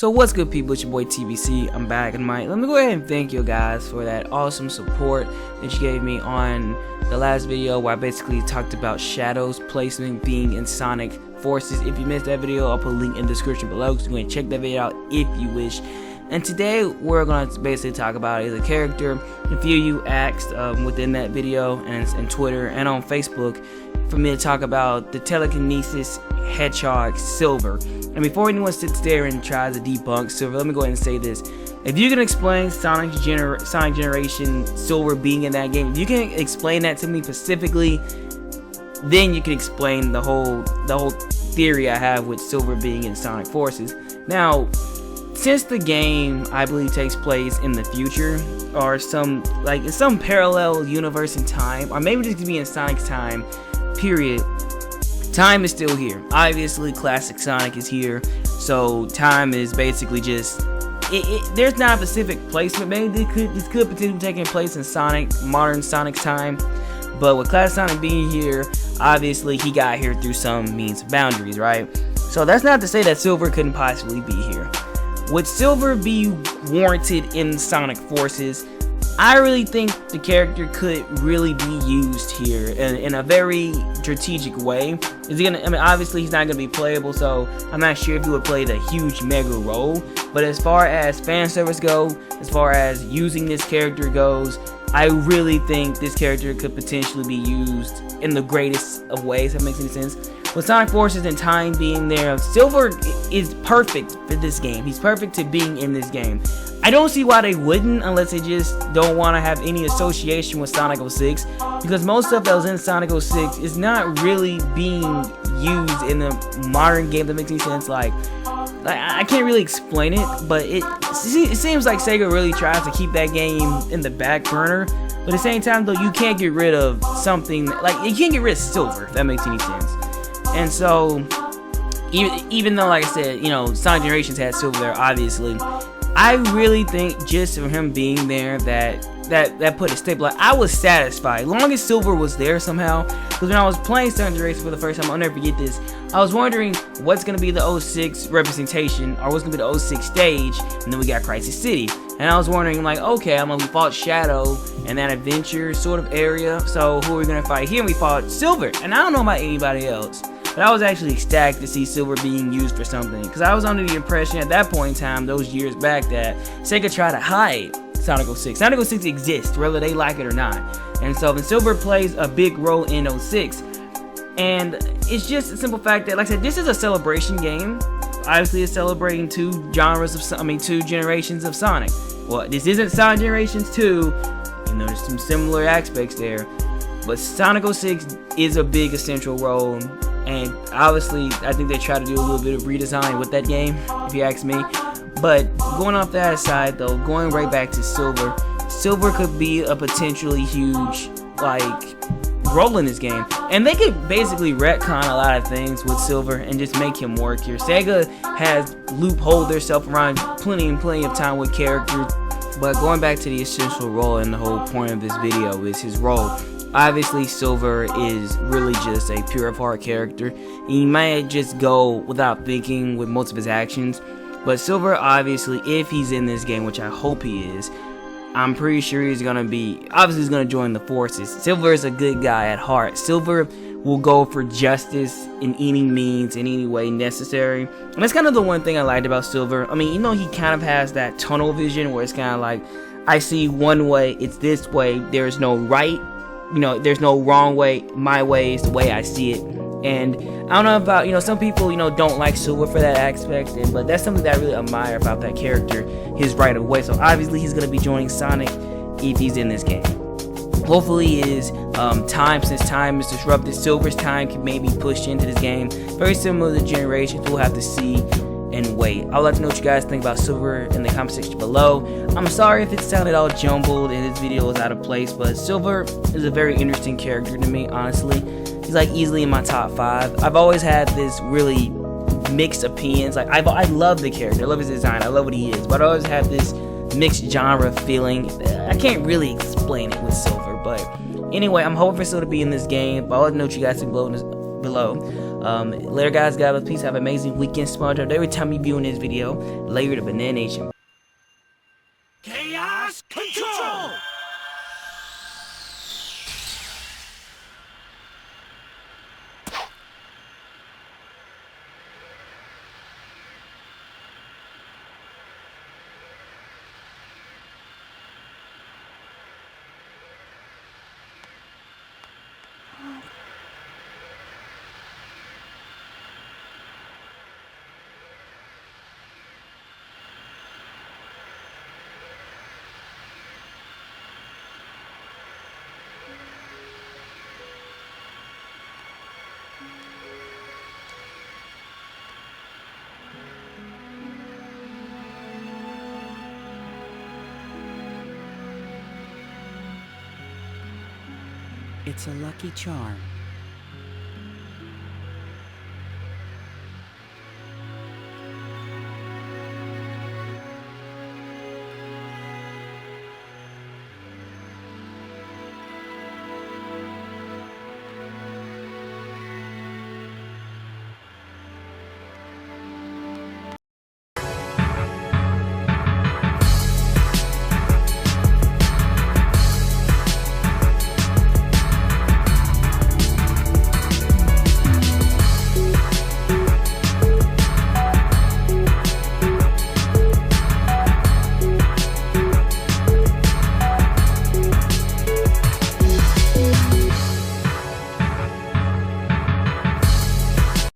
So what's good, people? It's your boy TBC. I'm back, and let me go ahead and thank you guys for that awesome support that you gave me on the last video where I basically talked about Shadow's placement being in Sonic Forces. If you missed that video, I'll put a link in the description below, so you can check that video out if you wish. And today we're going to basically talk about is a character a few of you asked within that video and Twitter and on Facebook for me to talk about the telekinesis hedgehog Silver. And before anyone sits there and tries to debunk Silver, let me go ahead and say this. If you can explain Sonic Generation Silver being in that game, if you can explain that to me specifically, then you can explain the whole theory I have with Silver being in Sonic Forces. Now, since the game I believe takes place in the future, or some parallel universe in time, or maybe this could be in Sonic's time period, time is still here. Obviously classic Sonic is here, so time is basically just there's not a specific placement. Maybe this could potentially be taking place in modern Sonic's time, but with classic Sonic being here, obviously he got here through some means of boundaries, right? So that's not to say that Silver couldn't possibly be here. Would Silver be warranted in Sonic Forces? I really think the character could really be used here in a very strategic way. Is he gonna? I mean, obviously he's not gonna be playable, so I'm not sure if he would play the huge mega role. But as far as fan service go, as far as using this character goes, I really think this character could potentially be used in the greatest of ways. If that makes any sense. With Sonic Forces and time being there, Silver is perfect for this game. He's perfect to being in this game. I don't see why they wouldn't, unless they just don't want to have any association with Sonic 06, because most stuff that was in Sonic 06 is not really being used in the modern game. That makes any sense. Like I can't really explain it, but it seems like Sega really tries to keep that game in the back burner. But at the same time, though, you can't get rid of something like you can't get rid of Silver. If that makes any sense. And so, even though, like I said, you know, Sonic Generations had Silver there, obviously, I really think just for him being there that put a staple. Like, I was satisfied, as long as Silver was there somehow. Because when I was playing Sonic Generations for the first time, I'll never forget this. I was wondering what's gonna be the 06 representation, or what's gonna be the 06 stage, and then we got Crisis City. And I was wondering, like, okay, we fought Shadow in that adventure sort of area, so who are we gonna fight here? And we fought Silver, and I don't know about anybody else. But I was actually ecstatic to see Silver being used for something, because I was under the impression at that point in time, those years back, that Sega tried to hide Sonic 06. Sonic 06 exists, whether they like it or not. And so when Silver plays a big role in 06, and it's just a simple fact that, like I said, this is a celebration game. Obviously, it's celebrating two generations of Sonic. Well, this isn't Sonic Generations 2, you know, there's some similar aspects there, but Sonic 06 is a big essential role. And obviously, I think they try to do a little bit of redesign with that game, if you ask me. But going off that aside, though, going right back to Silver, Silver could be a potentially huge, role in this game. And they could basically retcon a lot of things with Silver and just make him work here. Sega has loopholed themselves around plenty of time with characters. But going back to the essential role, and the whole point of this video is his role. Obviously, Silver is really just a pure of heart character. He might just go without thinking with most of his actions. But Silver, obviously, if he's in this game, which I hope he is, I'm pretty sure he's gonna join the forces. Silver is a good guy at heart. Silver will go for justice in any means, in any way necessary. And that's kind of the one thing I liked about Silver. I mean, you know, he kind of has that tunnel vision where it's kind of like, I see one way, it's this way, there's no right. You know, there's no wrong way. My way is the way I see it. And I don't know about, you know, some people, you know, don't like Silver for that aspect, but that's something that I really admire about that character, his right of way. So obviously he's going to be joining Sonic if he's in this game. Hopefully his since time is disrupted, Silver's time can maybe push into this game. Very similar to Generations. We'll have to see and wait. I'd like to know what you guys think about Silver in the comment section below. I'm sorry if it sounded all jumbled and this video was out of place, but Silver is a very interesting character to me, honestly. He's like easily in my top 5. I've always had this really mixed opinions. Like I love the character, I love his design, I love what he is, but I always have this mixed genre feeling. I can't really explain it with Silver, but anyway, I'm hoping for Silver to be in this game. But I'll let you know what you guys think below. Later, guys. God bless. Peace. Have an amazing weekend. Smart every time you viewing this video. Later, the Banana Nation. Chaos Control! It's a lucky charm.